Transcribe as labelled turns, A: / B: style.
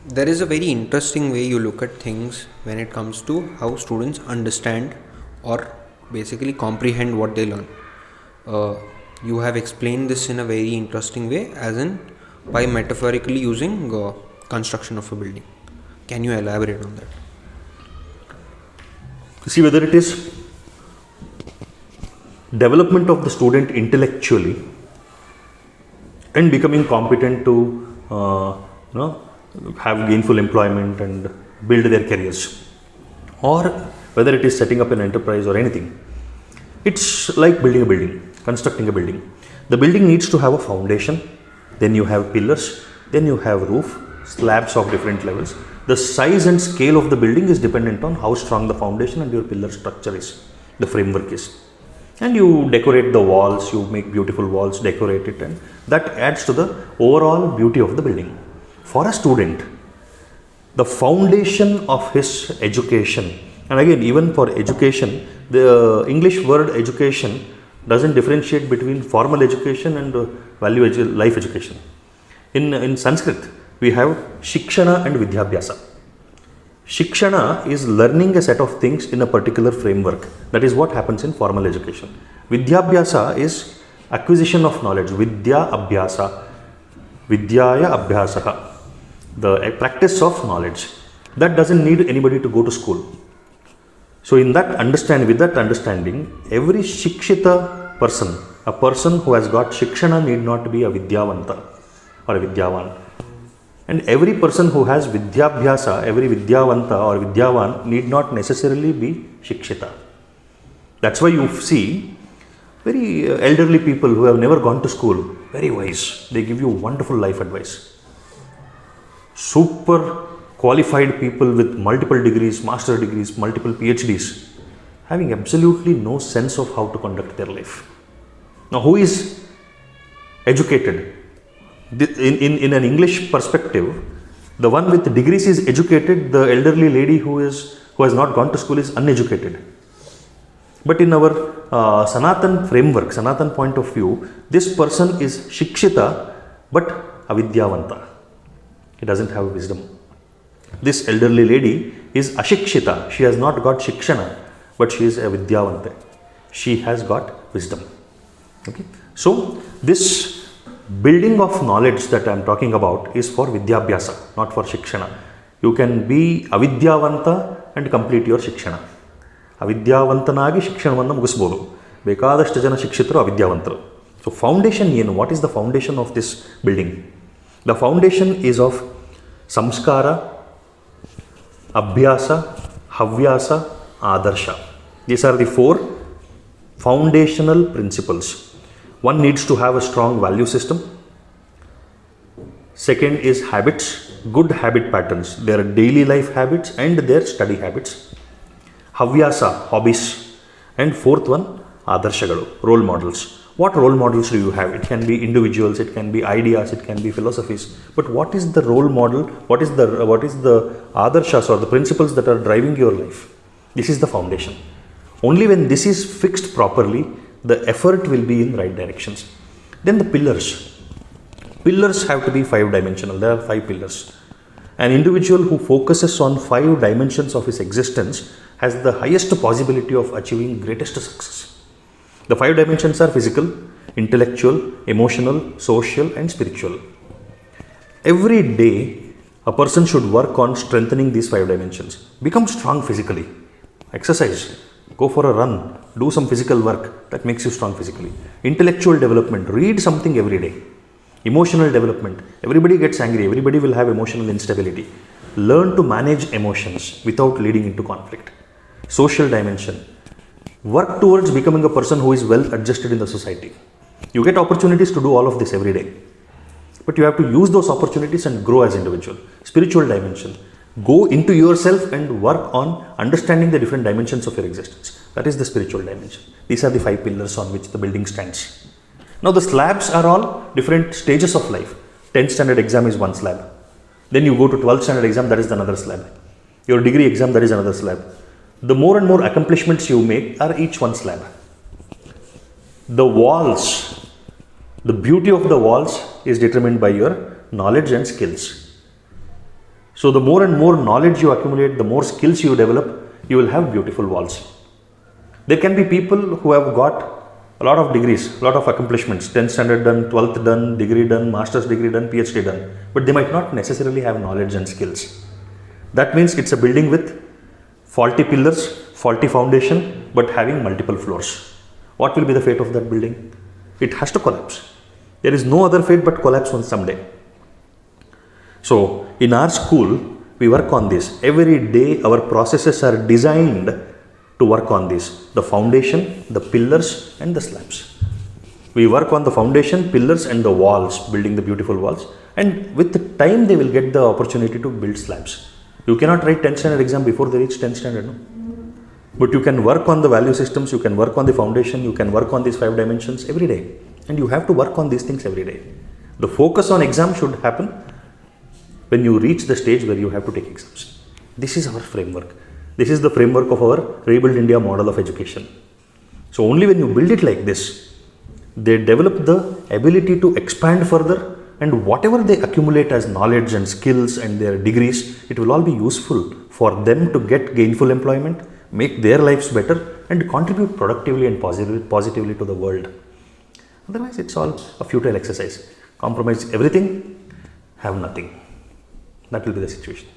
A: There is a very interesting way you look at things when it comes to how students understand or basically comprehend what they learn. Uh, you have explained this in a very interesting way, as in by metaphorically using construction of a building. Can you elaborate on that?
B: See, whether it is development of the student intellectually and becoming competent to have gainful employment and build their careers, or whether it is setting up an enterprise or anything, it's like building a building, constructing a building. The building needs to have a foundation, then you have pillars, then you have roof, slabs of different levels. The size and scale of the building is dependent on how strong the foundation and your pillar structure is, the framework is. And you decorate the walls, you make beautiful walls, decorate it, and that adds to the overall beauty of the building. For a student, the foundation of his education, and again, even for education, the English word education doesn't differentiate between formal education and life education. In Sanskrit, we have Shikshana and Vidyabhyasa. Shikshana is learning a set of things in a particular framework. That is what happens in formal education. Vidyabhyasa is acquisition of knowledge. Vidya Abhyasa. Vidyaya Abhyasaha. The practice of knowledge. That doesn't need anybody to go to school. So with that understanding, every Shikshita person, a person who has got Shikshana, need not be a Vidyavanta or a Vidyavan. And every person who has Vidyabhyasa, every Vidyavanta or Vidyavan, need not necessarily be Shikshita. That's why you see very elderly people who have never gone to school, very wise. They give you wonderful life advice. Super qualified people with multiple degrees, master degrees, multiple PhDs, having absolutely no sense of how to conduct their life. Now, who is educated? In an English perspective, the one with degrees is educated, the elderly lady who has not gone to school is uneducated. But in our Sanatan framework, Sanatan point of view, this person is Shikshita but Avidyavanta. He doesn't have wisdom. This elderly lady is Ashikshita. She has not got Shikshana, but she is a Vidyavanta. She has got wisdom. Okay. So this building of knowledge that I am talking about is for Vidyabhyasa, not for Shikshana. You can be Avidyavanta and complete your Shikshana. Avidyavantanagi Shikshanavana mugisbodu. Bekadashtu jana shikshitru avidyavantaru. So foundation ಏನು? What is the foundation of this building? The foundation is of samskara, abhyasa, havyasa, adarsha. These are the four foundational principles. One needs to have a strong value system. Second is habits, good habit patterns, their daily life habits and their study habits. Havyasa, hobbies. And fourth one, adarshaಗಳು, role models. What role models do you have? It can be individuals, it can be ideas, it can be philosophies. But what is the role model? What is the adarshas or the principles that are driving your life? This is the foundation. Only when this is fixed properly, the effort will be in right directions. Then the pillars. Pillars have to be 5-dimensional. There are 5 pillars. An individual who focuses on 5 dimensions of his existence has the highest possibility of achieving greatest success. The 5 dimensions are physical, intellectual, emotional, social and spiritual. Every day, a person should work on strengthening these 5 dimensions. Become strong physically. Exercise. Go for a run. Do some physical work that makes you strong physically. Intellectual development. Read something every day. Emotional development. Everybody gets angry. Everybody will have emotional instability. Learn to manage emotions without leading into conflict. Social dimension. Work towards becoming a person who is well adjusted in the society. You get opportunities to do all of this every day. But you have to use those opportunities and grow as individual. Spiritual dimension. Go into yourself and work on understanding the different dimensions of your existence. That is the spiritual dimension. These are the 5 pillars on which the building stands. Now the slabs are all different stages of life. 10th standard exam is one slab. Then you go to 12th standard exam, that is another slab. Your degree exam, that is another slab. The more and more accomplishments you make are each one slab. The walls, the beauty of the walls is determined by your knowledge and skills. So the more and more knowledge you accumulate, the more skills you develop, you will have beautiful walls. There can be people who have got a lot of degrees, a lot of accomplishments, 10th standard done, 12th done, degree done, master's degree done, PhD done, but they might not necessarily have knowledge and skills. That means it's a building with faulty pillars, faulty foundation, but having multiple floors. What will be the fate of that building? It has to collapse. There is no other fate but collapse one someday. So in our school, we work on this. Every day our processes are designed to work on this. The foundation, the pillars and the slabs. We work on the foundation, pillars and the walls, building the beautiful walls. And with the time they will get the opportunity to build slabs. You cannot write 10th standard exam before they reach 10th standard. No? But you can work on the value systems, you can work on the foundation, you can work on these 5 dimensions every day. And you have to work on these things every day. The focus on exam should happen when you reach the stage where you have to take exams. This is our framework. This is the framework of our Rebuild India model of education. So only when you build it like this, they develop the ability to expand further, and whatever they accumulate as knowledge and skills and their degrees, it will all be useful for them to get gainful employment, make their lives better and contribute productively and positively to the world. Otherwise, it's all a futile exercise. Compromise everything, have nothing. That will be the situation.